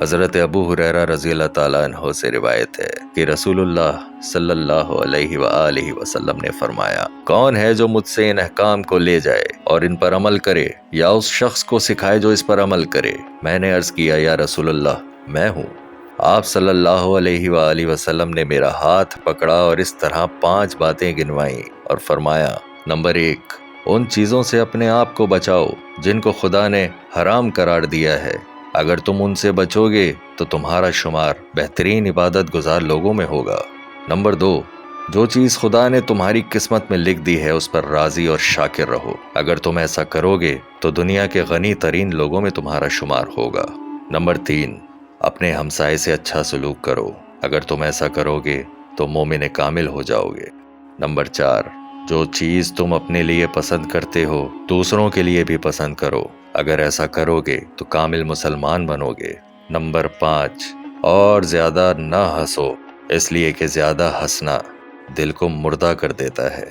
حضرت ابو ہریرہ رضی اللہ تعالیٰ عنہ سے روایت ہے کہ رسول اللہ صلی اللہ علیہ وآلہ وسلم نے فرمایا، کون ہے جو مجھ سے ان احکام کو لے جائے اور ان پر عمل کرے، یا اس شخص کو سکھائے جو اس پر عمل کرے؟ میں نے عرض کیا، یا رسول اللہ، میں ہوں۔ آپ صلی اللہ علیہ وآلہ وسلم نے میرا ہاتھ پکڑا اور اس طرح 5 باتیں گنوائیں اور فرمایا، نمبر 1، ان چیزوں سے اپنے آپ کو بچاؤ جن کو خدا نے حرام قرار دیا ہے۔ اگر تم ان سے بچو گے تو تمہارا شمار بہترین عبادت گزار لوگوں میں ہوگا۔ نمبر 2، جو چیز خدا نے تمہاری قسمت میں لکھ دی ہے اس پر راضی اور شاکر رہو۔ اگر تم ایسا کرو گے تو دنیا کے غنی ترین لوگوں میں تمہارا شمار ہوگا۔ نمبر 3، اپنے ہمسائے سے اچھا سلوک کرو۔ اگر تم ایسا کرو گے تو مومن کامل ہو جاؤ گے۔ نمبر 4، جو چیز تم اپنے لیے پسند کرتے ہو دوسروں کے لیے بھی پسند کرو۔ اگر ایسا کرو گے تو کامل مسلمان بنو گے۔ نمبر 5، اور زیادہ نہ ہنسو، اس لیے کہ زیادہ ہنسنا دل کو مردہ کر دیتا ہے۔